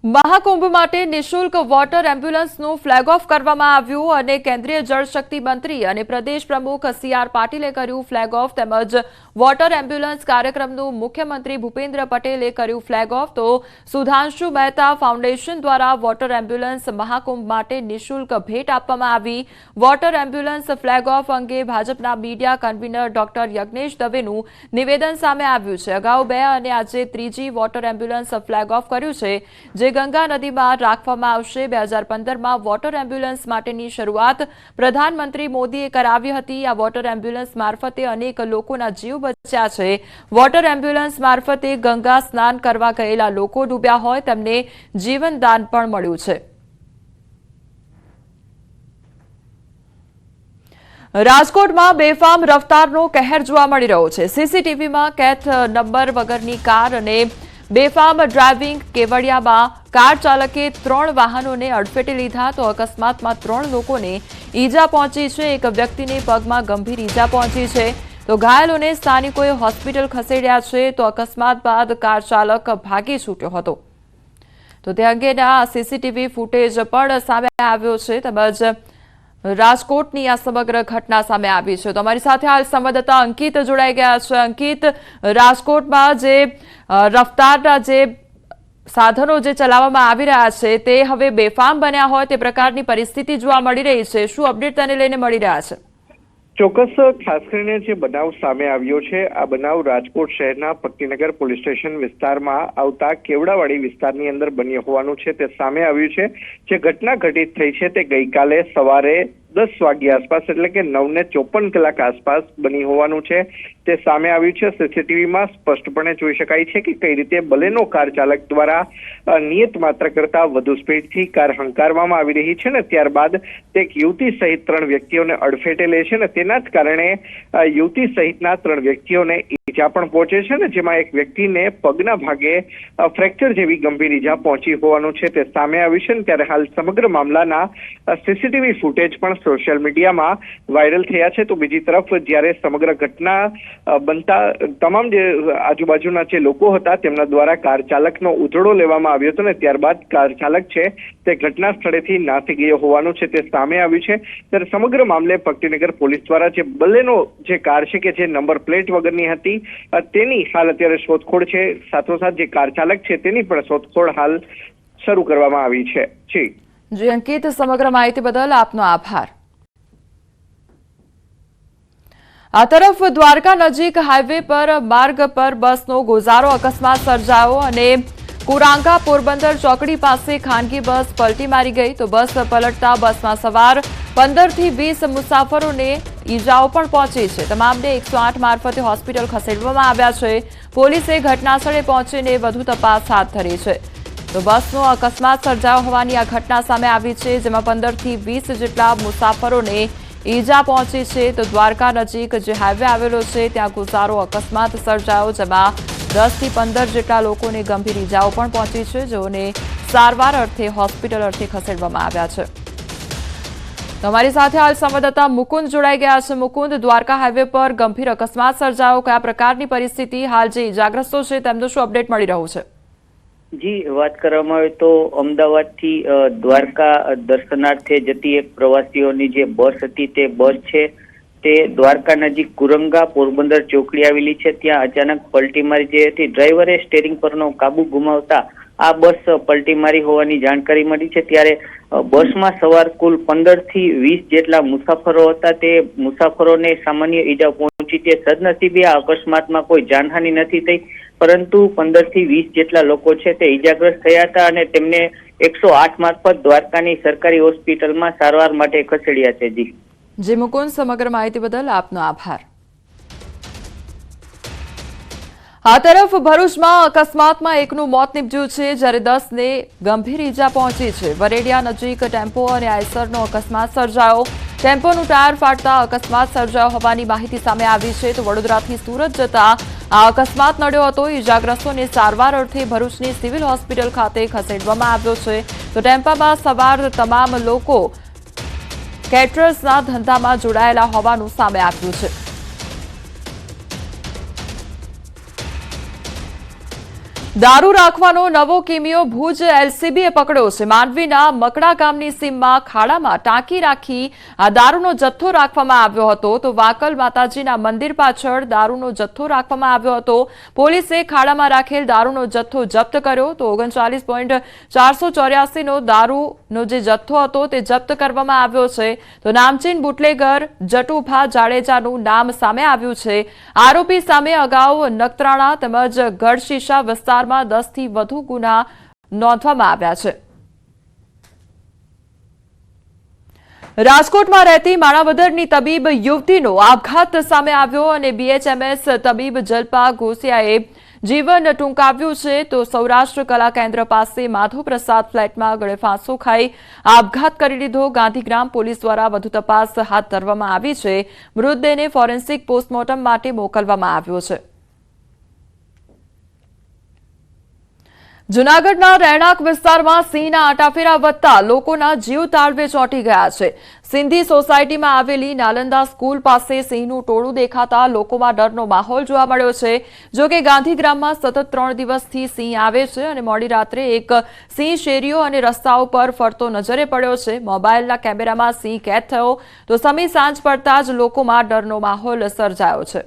મહાકુંભ માટે નિઃશુલ્ક water એમ્બ્યુલન્સનું flag of કરવામાં આવ્યું અને કેન્દ્રીય જળશક્તિ મંત્રી અને પ્રદેશ પ્રમુખ સી.આર. પાટીલે કર્યું ફ્લેગ ઓફ તેમજ વોટર એમ્બ્યુલન્સ કાર્યક્રમનું મુખ્યમંત્રી ભૂપેન્દ્ર પટેલે કર્યું ફ્લેગ ઓફ તો સુધાંશુ મહેતા ફાઉન્ડેશન દ્વારા વોટર એમ્બ્યુલન્સ મહાકુંભ માટે નિઃશુલ્ક ભેટ આપવામાં આવી। વોટર એમ્બ્યુલન્સ ફ્લેગ ઓફ અંગે ભાજપના મીડિયા કન્વીનર ડોક્ટર યજ્ઞેશ દવેનું નિવેદન સામે આવ્યું છે। અગાઉ 2 અને આજે ત્રીજી વોટર એમ્બ્યુલન્સ ફ્લેગ ઓફ કર્યું છે જે ગંગા નદીમાં રાખવામાં આવશે। 2015માં વોટર એમ્બ્યુલન્સ માટેની શરૂઆત પ્રધાનમંત્રી મોદીએ કરાવી હતી। આ વોટર એમ્બ્યુલન્સ મારફતે અનેક લોકોના જીવ બચ્યા છે। વોટર એમ્બ્યુલન્સ મારફતે ગંગા સ્નાન કરવા ગયેલા લોકો ડૂબ્યા હોય તેમને જીવનદાન પણ મળ્યું છે। રાજકોટમાં બેફામ રફતારનો કહેર જોવા મળી રહ્યો છે। સીસીટીવીમાં કેથ નંબર વગરની કાર અને બેફામ ડ્રાઇવિંગ કેવડિયામાં કાર ચાલકે 3 વાહનોને અડફેટે લીધા તો અકસ્માતમાં 3 લોકોને ઈજા પહોંચી છે। એક વ્યક્તિને પગમાં ગંભીર ઈજા પહોંચી છે તો ઘાયલોને સ્થાનિકોએ હોસ્પિટલ ખસેડ્યા છે તો અકસ્માત બાદ કાર ચાલક ભાગી છૂટ્યો હતો તો તે અંગેના સીસીટીવી ફૂટેજ પણ સામે આવ્યો છે તેમજ રાજકોટની આ સમગ્ર ઘટના સામે આવી છે તો અમારી સાથે હાલ સંવાદદાતા અંકિત જોડાઈ ગયા છે। અંકિત, રાજકોટમાં જે રફતારના જે સાધનો જે ચલાવવામાં આવી રહ્યા છે તે હવે બેફામ બન્યા હોય તે પ્રકારની પરિસ્થિતિ જોવા મળી રહી છે। શું અપડેટ તેને લઈને મળી રહ્યા છે? ચોક્કસ, ખાસ કરીને જે બનાવ સામે આવ્યો છે આ બનાવ રાજકોટ શહેરના ભક્તિનગર પોલીસ સ્ટેશન વિસ્તારમાં આવતા કેવડાવાડી વિસ્તારની અંદર બન્યો હોવાનું છે તે સામે આવ્યું છે। જે ઘટના ઘટિત થઈ છે તે ગઈકાલે સવારે 10 વાગ્યા આસપાસ એટલે કે 9:54 આસપાસ બની હોવાનું છે તે સામે આવ્યું છે। સીસીટીવીમાં સ્પષ્ટપણે જોઈ શકાય છે કે કઈ રીતે બલેનો કાર ચાલક દ્વારા નિયત માત્ર કરતા વધુ સ્પીડથી કાર હંકારવામાં આવી રહી છે ને ત્યારબાદ તે એક યુવતી સહિત 3 વ્યક્તિઓને અડફેટે લે છે ને તેના જ કારણે યુવતી સહિતના 3 વ્યક્તિઓને ઈજા પણ પહોંચે છે ને જેમાં એક વ્યક્તિને પગના ભાગે ફ્રેક્ચર જેવી ગંભીર ઈજા પહોંચી હોવાનું છે તે સામે આવ્યું છે ને ત્યારે હાલ સમગ્ર મામલાના સીસીટીવી ફૂટેજ પણ સોશિયલ મીડિયામાં વાયરલ થયા છે તો બીજી તરફ જ્યારે સમગ્ર ઘટના બનતા તમામ જે આજુબાજુના જે લોકો હતા તેમના દ્વારા કાર ચાલકનો ઉધડો લેવામાં આવ્યો હતો ને ત્યારબાદ કાર ચાલક છે તે ઘટના સ્થળેથી નાસી ગયો હોવાનું છે તે સામે આવ્યું છે। ત્યારે સમગ્ર મામલે ભક્તિનગર પોલીસ દ્વારા જે બલેનો જે કાર છે કે જે નંબર પ્લેટ વગરની હતી તેની હાલ અત્યારે શોધખોળ છે, સાથોસાથ જે કાર ચાલક છે તેની પણ શોધખોળ હાલ શરૂ કરવામાં આવી છે। જી અંકિત, સમગ્ર માહિતી બદલ આપનો આભાર। આ તરફ દ્વારકા નજીક હાઈવે પર માર્ગ પર બસનો ગોઝારો અકસ્માત સર્જાયો અને કુરાંગા પોરબંદર ચોકડી પાસે ખાનગી બસ પલટી મારી ગઈ તો બસ પલટતા બસમાં સવાર 15 થી 20 મુસાફરોને ઈજાઓ પણ પહોંચી છે। તમામને 108 મારફતે હોસ્પિટલ ખસેડવામાં આવ્યા છે। પોલીસે ઘટનાસ્થળે પહોંચીને વધુ તપાસ હાથ ધરી છે તો બસનો અકસ્માત સર્જાયો હોવાની આ ઘટના સામે આવી છે જેમાં 15 થી 20 જેટલા મુસાફરોને ઈજા પહોંચી છે તો દ્વારકા નજીક જે હાઈવે આવેલો છે ત્યાં ગોઝારો અકસ્માત સર્જાયો જેમાં 10 થી 15 જેટલા લોકોને ગંભીર ઈજાઓ પણ પહોંચી છે જેઓને સારવાર અર્થે હોસ્પિટલ અર્થે ખસેડવામાં આવ્યા છે। તમારી સાથે હાલ સંવાદદાતા મુકુંદ જોડાઈ ગયા છે। મુકુંદ, દ્વારકા હાઈવે પર ગંભીર અકસ્માત સર્જાયો, કયા પ્રકારની પરિસ્થિતિ, હાલ જે ઈજાગ્રસ્તો છે તેમનું શું અપડેટ મળી રહ્યું છે? જી, વાત કરવામાં આવે તો અમદાવાદથી દ્વારકા દર્શનાર્થે જતી એક પ્રવાસીઓની જે બસ હતી તે બસ છે તે દ્વારકા નજીક કુરંગા પોરબંદર ચોકડી આવેલી છે ત્યાં અચાનક પલટી મારી જે હતી ડ્રાઈવરે સ્ટેરિંગ પરનો કાબુ ગુમાવતા આ બસ પલટી મારી હોવાની જાણકારી મળી છે। ત્યારે બસમાં સવાર કુલ 15 થી 20 જેટલા મુસાફરો હતા તે મુસાફરોને સામાન્ય ઈજા પહોંચી છે। સદનસીબે આ અકસ્માતમાં કોઈ જાનહાનિ નથી થઈ પરંતુ 15 થી 20 જેટલા લોકો છે તે ઈજાગ્રસ્ત થયા હતા અને તેમને 108 મારફત દ્વારકાની સરકારી હોસ્પિટલમાં સારવાર માટે ખસેડ્યા છે। જી મુકુંદ, સમગ્ર માહિતી બદલ આપનો આભાર। આ તરફ ભરૂચમાં અકસ્માતમાં એકનું મોત નીપજ્યું છે જ્યારે 10ને ગંભીર ઈજા પહોંચી છે। વરેડિયા નજીક ટેમ્પો અને આઈસરનો અકસ્માત સર્જાયો। ટેમ્પોનું ટાયર ફાટતા અકસ્માત સર્જાયો હોવાની માહિતી સામે આવી છે તો વડોદરાથી સુરત જતા આ અકસ્માત નડ્યો હતો। ઈજાગ્રસ્તોને સારવાર અર્થે ભરૂચની સિવિલ હોસ્પિટલ ખાતે ખસેડવામાં આવ્યો છે તો ટેમ્પામાં સવાર તમામ લોકો કેટરર્સના ધંધામાં જોડાયેલા હોવાનું સામે આવ્યું છે। દારૂ રાખવાનો નવો કિમિયો ભુજ એલસીબીએ પકડ્યો છે। માંડવીના મકડા ગામની સીમમાં ખાડામાં ટાંકી રાખી આ દારૂનો જથ્થો રાખવામાં આવ્યો હતો તો વાકલ માતાજીના મંદિર પાછળ દારૂનો જથ્થો રાખવામાં આવ્યો હતો। પોલીસે ખાડામાં રાખેલ દારૂનો જથ્થો જપ્ત કર્યો તો 39.484 નો દારૂનો જે જથ્થો હતો તે જપ્ત કરવામાં આવ્યો છે। તો નામચીન બુટલેગર જટુભા જાડેજાનું નામ સામે આવ્યું છે। આરોપી સામે અગાઉ નખત્રાણા તેમજ ગઢશીશા વિસ્તારમાં 10 થી વધુ ગુના નોંધવામાં આવ્યા છે। રાજકોટમાં રહેતી માણાવદરની તબીબ યુવતીનો આપઘાત સામે આવ્યો અને બીએચએમએસ તબીબ જલ્પા ઘોસિયાએ જીવન ટૂંકાવ્યું છે। તો સૌરાષ્ટ્ર કલા કેન્દ્ર પાસે માધવપ્રસાદ ફ્લેટમાં ગળે ફાંસો ખાઈ આપઘાત કરી લીધો। ગાંધીગ્રામ પોલીસ દ્વારા વધુ તપાસ હાથ ધરવામાં આવી છે। મૃતદેહને ફોરેન્સિક પોસ્ટમોર્ટમ માટે મોકલવામાં આવ્યો છે। જૂનાગઢના રહેણાંક વિસ્તારમાં સિંહના આટાફેરા વધતા લોકોના જીવ તાળવે ચોંટી ગયા છે। સિંધી સોસાયટીમાં આવેલી નાલંદા સ્કૂલ પાસે સિંહનું ટોળું દેખાતા લોકોમાં ડરનો માહોલ જોવા મળ્યો છે। જો કે ગાંધીગ્રામમાં સતત 3 દિવસથી સિંહ આવે છે અને મોડી રાત્રે એક સિંહ શેરીઓ અને રસ્તાઓ પર ફરતો નજરે પડ્યો છે। મોબાઈલના કેમેરામાં સિંહ કેદ થયો તો સમી સાંજ પડતા જ લોકોમાં ડરનો માહોલ સર્જાયો છે।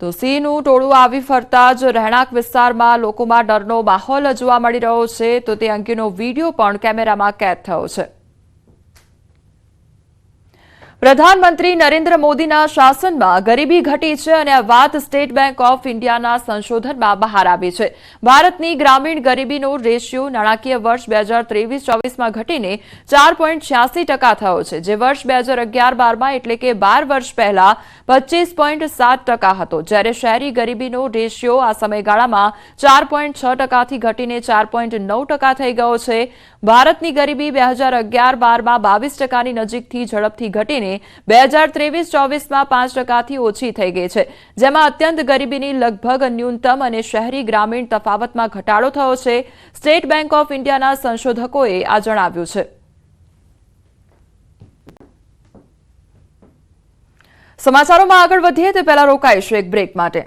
તો સિંહનું ટોળું આવી ફરતા જ રહેણાંક વિસ્તારમાં લોકોમાં ડરનો માહોલ જોવા મળી રહ્યો છે। તો તે અંગેનો વિડીયો પણ કેમેરામાં કેદ થયો છે। પ્રધાનમંત્રી નરેન્દ્ર મોદીના શાસનમાં ગરીબી ઘટી છે અને આ વાત સ્ટેટ બેંક ઓફ ઇન્ડિયાના સંશોધનમાં બહાર આવી છે। ભારતની ગ્રામીણ ગરીબીનો રેશિયો નાણાકીય વર્ષ 2023-24માં ઘટીને 4.86% થયો છે, જે વર્ષ 2011-12માં એટલે કે 12 વર્ષ પહેલા 25.7% હતો, જ્યારે શહેરી ગરીબીનો રેશિયો આ સમયગાળામાં 4.6%થી ઘટીને 4.9% થઈ ગયો છે। ભારતની ગરીબી 2011-12માં 22%ની નજીકથી ઝડપથી ઘટીને 2023-24માં 5%થી ઓછી થઈ ગઈ છે, જેમાં અત્યંત ગરીબીની લગભગ ન્યૂનતમ અને શહેરી ગ્રામીણ તફાવતમાં ઘટાડો થયો છે। સ્ટેટ બેંક ઓફ ઇન્ડિયાના સંશોધકોએ આ જણાવ્યું છે। સમાચારોમાં આગળ વધીએ તે પહેલા રોકાઈશું એક બ્રેક માટે।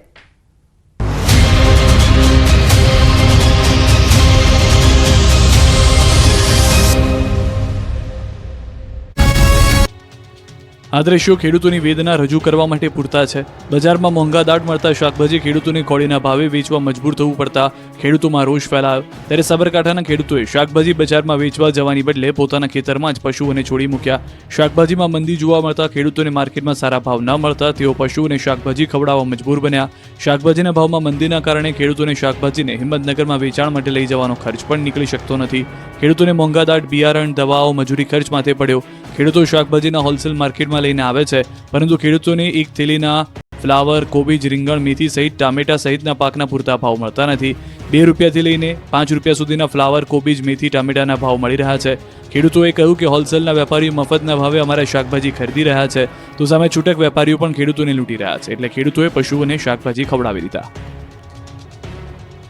આ દ્રશ્યો ખેડૂતોની વેદના રજૂ કરવા માટે પૂરતા છે। બજારમાં મોંઘા દાટ મળતા શાકભાજી ખેડૂતોને કોળીના ભાવે વેચવા મજબૂર થવું પડતા ખેડૂતોમાં રોષ ફેલાયો। ત્યારે સાબરકાંઠાના ખેડૂતોએ શાકભાજી બજારમાં વેચવા જવાની બદલે પોતાના ખેતરમાં જ પશુઓને છોડી મૂક્યા। શાકભાજીમાં મંદી જોવા મળતા ખેડૂતોને માર્કેટમાં સારા ભાવ ન મળતા તેઓ પશુઓને શાકભાજી ખવડાવવા મજબૂર બન્યા। શાકભાજીના ભાવમાં મંદીના કારણે ખેડૂતોને શાકભાજીને હિંમતનગરમાં વેચાણ માટે લઈ જવાનો ખર્ચ પણ નીકળી શકતો નથી। ખેડૂતોને મોંઘા દાટ બિયારણ, દવાઓ, મજૂરી ખર્ચ માથે પડ્યો। ખેડૂતો શાકભાજીના હોલસેલ માર્કેટમાં લઈને આવે છે, પરંતુ ખેડૂતોને એક થેલીના ફ્લાવર, કોબીજ, રીંગણ, મેથી સહિત ટામેટા સહિતના પાકના પૂરતા ભાવ મળતા નથી। 2 રૂપિયાથી લઈને 5 રૂપિયા સુધીના ફ્લાવર, કોબીજ, મેથી, ટામેટાના ભાવ મળી રહ્યા છે। ખેડૂતોએ કહ્યું કે હોલસેલના વેપારીઓ મફતના ભાવે અમારા શાકભાજી ખરીદી રહ્યા છે, તો સામે છૂટક વેપારીઓ પણ ખેડૂતોને લૂંટી રહ્યા છે, એટલે ખેડૂતોએ પશુઓને શાકભાજી ખવડાવી દીધા।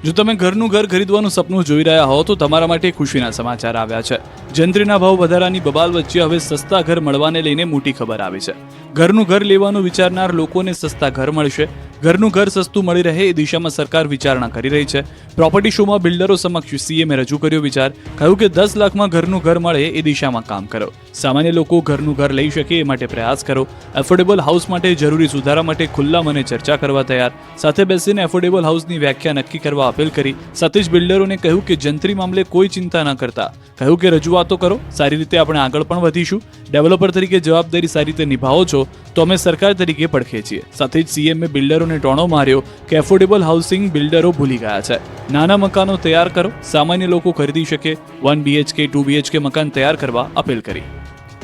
જો તમે ઘરનું ઘર ખરીદવાનું સપનું જોઈ રહ્યા હો તો તમારા માટે ખુશીના સમાચાર આવ્યા છે। જંત્રીના ભાવ વધારાની બબાલ વચ્ચે હવે સસ્તા ઘર મળવાને લઈને મોટી ખબર આવી છે। ઘરનું ઘર લેવાનું વિચારનાર લોકોને સસ્તા ઘર મળશે। ઘરનું ઘર સસ્તું મળી રહે એ દિશામાં સરકાર વિચારણા કરી રહી છે। પ્રોપર્ટી શોમાં બિલ્ડરો સમક્ષ સીએમએ રજૂ કર્યો વિચાર। કહ્યું કે 10 લાખમાં ઘરનું ઘર મળે એ દિશામાં કામ કરો। સામાન્ય લોકો ઘરનું ઘર લઈ શકે એ માટે પ્રયાસ કરો। એફોર્ડેબલ હાઉસ માટે જરૂરી સુધારા માટે ખુલ્લા મને ચર્ચા કરવા તૈયાર। સાથે બેસીને એફોર્ડેબલ હાઉસની વ્યાખ્યા નક્કી કરવા અપીલ કરી। સાથે જ બિલ્ડરોને કહ્યું કે જંત્રી મામલે કોઈ ચિંતા ન કરતા। કહ્યું કે રજૂઆતો કરો, સારી રીતે આપણે આગળ પણ વધીશું। ડેવલપર તરીકે જવાબદારી સારી રીતે નિભાવો છો તો અમે સરકાર તરીકે પડખે છીએ। સાથે જ સીએમએ બિલ્ડરોને ટોણો માર્યો કે એફોર્ડેબલ હાઉસિંગ બિલ્ડરો ભૂલી ગયા છે। નાના મકાનો તૈયાર કરો, સામાન્ય લોકો ખરીદી શકે। 1 BHK 2 BHK મકાન તૈયાર કરવા અપીલ કરી।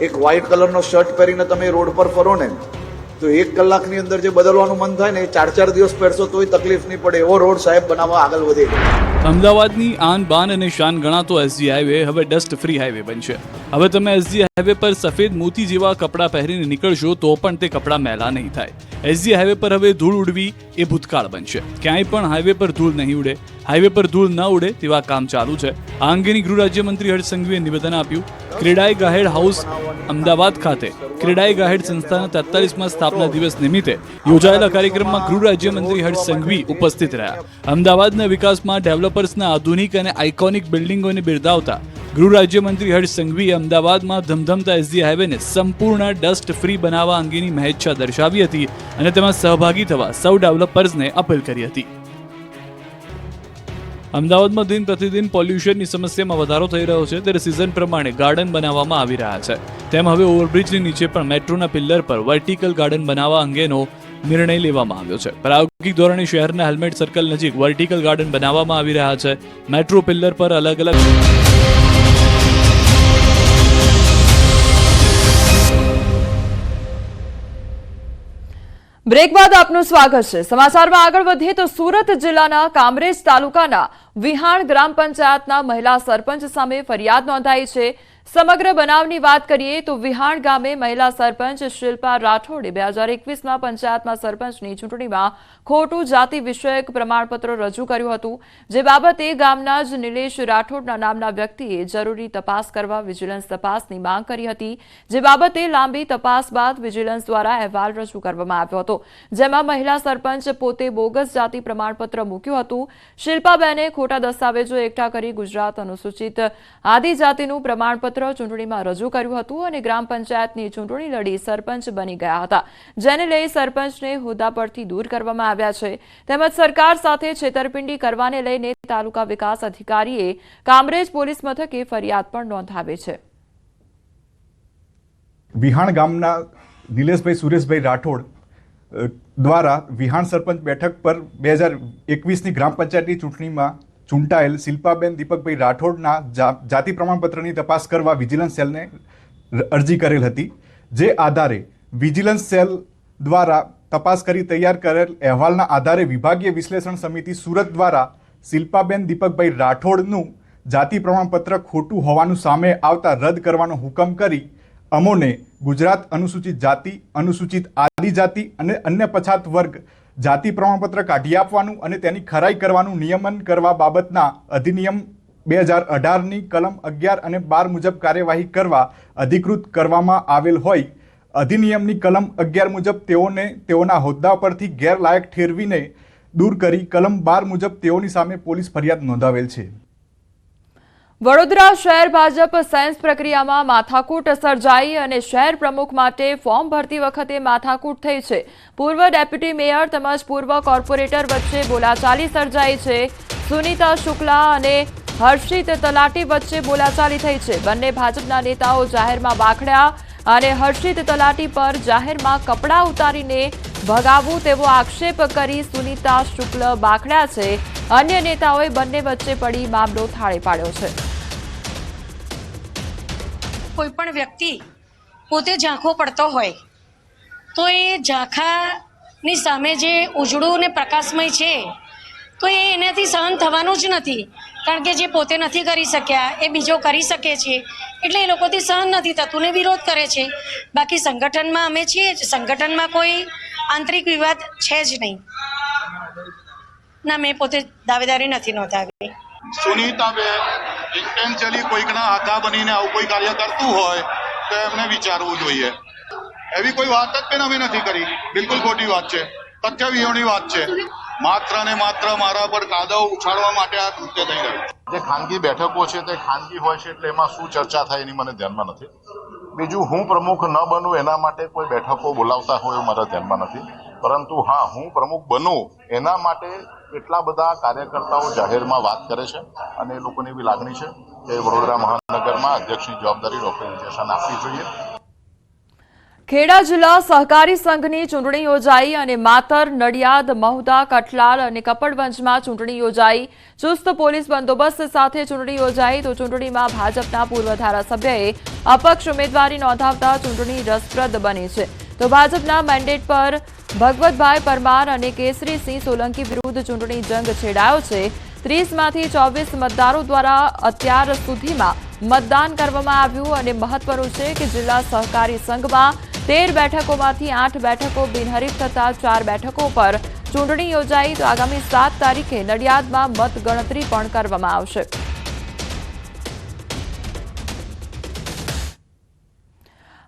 એક વ્હાઇટ કલરનો શર્ટ પહેરીને તમે રોડ પર ફરો ને તો 1 કલાકની અંદર જે બદલવાનું મન થાય ને 4-4 દિવસ પહેરશો તોય તકલીફ નહીં પડે એવો રોડ સાહેબ બનાવવા આગળ વધે। અમદાવાદની આન બાન અને શાન ગણાતો SG હાઈવે હવે ડસ્ટ ફ્રી હાઈવે બનશે। હવે તમે એસજી હાઈવે પર સફેદ મોતી જેવા કપડાં પહેરીને નીકળશો તો પણ તે કપડાં મેલા નહીં થાય. એસજી હાઈવે પર હવે ધૂળ ઉડવી એ ભૂતકાળ બનશે. ક્યાંય પણ હાઈવે પર ધૂળ નહીં ઉડે. હાઈવે પર ધૂળ ન ઉડે તેવા કામ ચાલુ છે. આ અંગેની ગૃહ રાજ્યમંત્રી હર્ષ સંઘવીએ નિવેદન આપ્યું. ક્રેડાઈ ગાહેડ હાઉસ અમદાવાદ ખાતે ક્રેડાઈ ગાહેડ સંસ્થાના 43મા સ્થાપના દિવસ નિમિત્તે યોજાયેલા કાર્યક્રમમાં ગૃહ રાજ્યમંત્રી હર્ષ સંઘવી ઉપસ્થિત રહ્યા. અમદાવાદના વિકાસમાં ડેવલપર્સના આધુનિક અને આઇકોનિક બિલ્ડિંગોને બિરદાવતા ગૃહ રાજ્યમંત્રી હર્ષ સંઘવીએ અમદાવાદમાં ધમધમતા એસજી હાઈવેને સંપૂર્ણ ડસ્ટ ફ્રી બનાવવા અંગેની મહેચ્છા દર્શાવી હતી અને તેમાં સહભાગી થવા સૌ ડેવલપર્સને અપીલ કરી હતી. અમદાવાદમાં દિન પ્રતિદિન પોલ્યુશનની સમસ્યામાં વધારો થઈ રહ્યો છે, ત્યારે સિઝન પ્રમાણે ગાર્ડન બનાવવામાં આવી રહ્યા છે. તેમ હવે ઓવરબ્રિજની નીચે પણ મેટ્રોના પિલ્લર પર વર્ટિકલ ગાર્ડન બનાવવા અંગેનો નિર્ણય લેવામાં આવ્યો છે. પ્રાયોગિક ધોરણે શહેરના હેલ્મેટ સર્કલ નજીક વર્ટિકલ ગાર્ડન બનાવવામાં આવી રહ્યા છે. મેટ્રો પિલ્લર પર અલગ અલગ બ્રેક બાદ આપનું સ્વાગત છે. સમાચારમાં આગળ વધીએ તો સુરત જિલ્લાના કામરેજ તાલુકાના વિહાણ ગ્રામ પંચાયતના મહિલા સરપંચ સામે ફરિયાદ નોંધાઈ છે. સમગ્ર બનાવની વાત કરીએ તો વિહાણ ગામે મહિલા સરપંચ શિલ્પા રાઠોડે 2021માં પંચાયતમાં સરપંચની ચૂંટણીમાં ખોટું જાતિ વિષયક પ્રમાણપત્ર રજૂ કર્યું હતું, જે બાબતે ગામના જ નિલેશ રાઠોડના નામના વ્યક્તિએ જરૂરી તપાસ કરવા વિજિલન્સ તપાસની માંગ કરી હતી. જે બાબતે લાંબી તપાસ બાદ વિજિલન્સ દ્વારા અહેવાલ રજૂ કરવામાં આવ્યો હતો, જેમાં મહિલા સરપંચ પોતે બોગસ જાતિ પ્રમાણપત્ર મૂક્યું હતું. શિલ્પાબેને ખોટા દસ્તાવેજો એકઠા કરી ગુજરાત અનુસૂચિત આદિજાતિનું પ્રમાણપત્ર ચૂંટણીમાં રજૂ કર્યું હતું અને ગ્રામ પંચાયતની ચૂંટણી લડી સરપંચ બની ગયા હતા, જેને લઈ સરપંચને હોદ્દા પરથી દૂર કરવામાં આવ્યા છે. તેમજ સરકાર સાથે છેતરપિંડી કરવાને લઈને તાલુકા વિકાસ અધિકારીએ કામરેજ પોલીસ મથકે ફરિયાદ પણ નોંધાવી છે. વિહાણ ગામના નિલેશભાઈ સુરેશભાઈ રાઠોડ દ્વારા વિહાણ સરપંચ બેઠક પર 2021ની ગ્રામ પંચાયતની ચૂંટણીમાં ચૂંટાયેલ શિલ્પાબેન દીપકભાઈ રાઠોડના જાતિ પ્રમાણપત્રની તપાસ કરવા વિજિલન્સ સેલને અરજી કરેલ હતી. જે આધારે વિજિલન્સ સેલ દ્વારા તપાસ કરી તૈયાર કરેલ અહેવાલના આધારે વિભાગીય વિશ્લેષણ સમિતિ સુરત દ્વારા શિલ્પાબેન દીપકભાઈ રાઠોડનું જાતિ પ્રમાણપત્ર ખોટું હોવાનું સામે આવતા રદ કરવાનો હુકમ કરી અમોને ગુજરાત અનુસૂચિત જાતિ, અનુસૂચિત આદિજાતિ અને અન્ય પછાત વર્ગ જાતિ પ્રમાણપત્ર કાઢી આપવાનું અને તેની ખરાઈ કરવાનું નિયમન કરવા બાબતના અધિનિયમ 2018ની કલમ 11 અને 12 મુજબ કાર્યવાહી કરવા અધિકૃત કરવામાં આવેલ હોય અધિનિયમની કલમ 11 મુજબ તેઓને તેઓના હોદ્દા પરથી ગેરલાયક ઠેરવીને દૂર કરી કલમ 12 મુજબ તેઓની સામે પોલીસ ફરિયાદ નોંધાવેલ છે. વડોદરા શહેર ભાજપ સાયન્સ પ્રક્રિયામાં માથાકૂટ સર્જાઈ અને શહેર પ્રમુખ માટે ફોર્મ ભરતી વખતે માથાકૂટ થઈ છે. પૂર્વ ડેપ્યુટી મેયર તેમજ પૂર્વ કોર્પોરેટર વચ્ચે બોલાચાલી સર્જાઈ છે. સુનીતા શુક્લા અને હર્ષિત તલાટી વચ્ચે બોલાચાલી થઈ છે. બંને ભાજપના નેતાઓ જાહેરમાં બાખડ્યા અને હર્ષિત તલાટી પર જાહેરમાં કપડાં ઉતારીને ભગાવવું તેવો આક્ષેપ કરી સુનીતા શુક્લ બાખડ્યા છે. અન્ય નેતાઓએ બંને વચ્ચે પડી મામલો થાળે પાડ્યો છે. કોઈ પણ વ્યક્તિ પોતે ઝાંખો પડતો હોય તો એ ઝાંખાની સામે જે ઉજળું ને પ્રકાશમય છે તો એ એનાથી સહન થવાનું જ નથી, કારણ કે જે પોતે નથી કરી શક્યા એ બીજો કરી શકે છે, એટલે એ લોકોથી સહન નથી થતું ને વિરોધ કરે છે. બાકી સંગઠનમાં અમે છીએ જ, સંગઠનમાં કોઈ આંતરિક વિવાદ છે જ નહીં. ના, મેં પોતે દાવેદારી નથી નોંધાવી. સુનીતાબેન ઇન્ટેન્શનલી કોઈકના આધા બનીને આવું કોઈ કાર્ય કરતું હોય તો એમને વિચારવું જોઈએ. એવી કોઈ વાત જ બેન અમે નથી કરી, બિલકુલ ખોટી વાત છે, તથ્ય વિહોણી વાત છે. માત્ર ને માત્ર મારા પર કાદવ ઉછાળવા માટે આ કૃત્ય થઈ રહ્યું. જે ખાનગી બેઠકો છે તે ખાનગી હોય છે એટલે એમાં શું ચર્ચા થાય એની મને ધ્યાનમાં નથી. બીજું, હું પ્રમુખ ન બનું એના માટે કોઈ બેઠકો બોલાવતા હોય એવું મારા ધ્યાનમાં નથી, પરંતુ હા, હું પ્રમુખ બનું એના માટે એટલા બધા કાર્યકર્તાઓ જાહેરમાં વાત કરે છે અને એ લોકોની એવી લાગણી છે કે વડોદરા મહાનગરમાં અધ્યક્ષની જવાબદારી ડોક્ટર વિજયશાને આપવી જોઈએ. ખેડા જિલ્લા સહકારી સંઘની ચૂંટણી યોજાઈ અને માતર, નડિયાદ, મહુધા, કઠલાલ અને કપડવંજમાં ચૂંટણી યોજાઈ. ચુસ્ત પોલીસ બંદોબસ્ત સાથે ચૂંટણી યોજાઈ તો ચૂંટણીમાં ભાજપના પૂર્વ ધારાસભ્યએ અપક્ષ ઉમેદવારી નોંધાવતા ચૂંટણી રસપ્રદ બની છે. તો ભાજપના મેન્ડેટ પર ભગવતભાઈ પરમાર અને કેસરીસિંહ સોલંકી વિરુદ્ધ ચૂંટણી જંગ છેડાયો છે. 30માંથી 24 મતદારો દ્વારા અત્યાર સુધીમાં મતદાન કરવામાં આવ્યું અને મહત્વનું છે કે જિલ્લા સહકારી સંઘમાં 13 બેઠકોમાંથી 8 બેઠકો બિનહરીફ થતા 4 બેઠકો પર ચૂંટણી યોજાઈ તો આગામી 7 તારીખે નડિયાદમાં મતગણતરી પણ કરવામાં આવશે.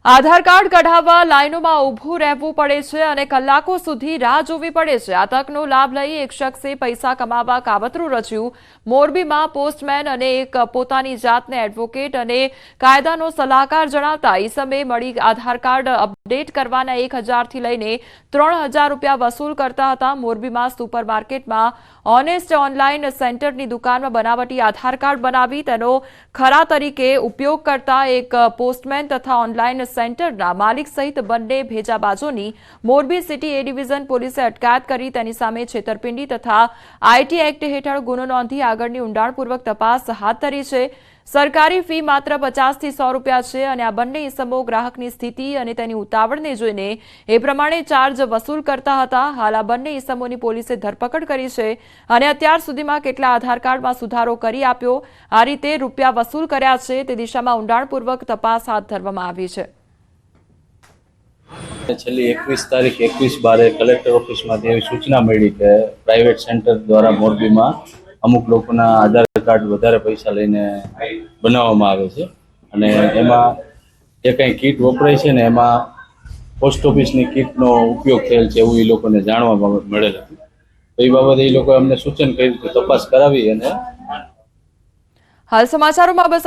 આધાર કાર્ડ કઢાવવા લાઇનોમાં ઊભું રહેવું પડે છે અને કલાકો સુધી રાહ જોવી પડે છે. આ તકનો લાભ લઈ એક શખ્સે પૈસા કમાવા કાવતરું રચ્યું. મોરબીમાં પોસ્ટમેન અને એક પોતાની જાતને એડવોકેટ અને કાયદાનો સલાહકાર જણાવતા ઈસમે મળી આધાર કાર્ડ અપડેટ કરવાના 1000 થી લઈને 3000 રૂપિયા વસૂલ કરતા હતા. મોરબીમાં સુપરમાર્કેટમાં ઓનેસ્ટ ઓનલાઈન સેન્ટરની દુકાનમાં બનાવટી આધાર કાર્ડ બનાવી તેનો ખરા તરીકે ઉપયોગ કરતા એક પોસ્ટમેન તથા ઓનલાઈન સેન્ટરના માલિક સહિત બંને ભેજાબાજોની મોરબી સિટી એ ડિવિઝન પોલીસે અટકાયત કરી તેની સામે છેતરપિંડી તથા આઈટી એક્ટ હેઠળ ગુનો નોંધી આગળની ઊંડાણપૂર્વક તપાસ હાથ ધરી છે. સરકારી ફી માત્ર 50 થી 100 રૂપિયા છે અને આ બંને ઇસમો ગ્રાહકની સ્થિતિ અને તેની ઉતાવળને જોઈને એ પ્રમાણે ચાર્જ વસૂલ કરતા હતા. હાલ આ બંને ઇસમોની પોલીસે ધરપકડ કરી છે અને અત્યાર સુધીમાં કેટલા આધાર કાર્ડમાં સુધારો કરી આપ્યો, આ રીતે રૂપિયા વસૂલ કર્યા છે તે દિશામાં ઊંડાણપૂર્વક તપાસ હાથ ધરવામાં આવી છે. છેલ્લી 21 તારીખ 21/12 કલેક્ટર ઓફિસમાંથી એવી સૂચના મળી કે પ્રાઇવેટ સેન્ટર દ્વારા મોરબીમાં અમુક લોકોના આધાર કાર્ડ વધારે પૈસા લઈને બનાવવામાં આવે છે અને એમાં જે કંઈ કીટ વપરાય છે ને એમાં પોસ્ટ ઓફિસની કીટનો ઉપયોગ થયેલ છે એવું એ લોકોને જાણવા મળેલ હતું. તો એ બાબતે એ લોકોએ અમને સૂચન કર્યું કે તપાસ કરાવી અને હાલ સમાચારોમાં બસ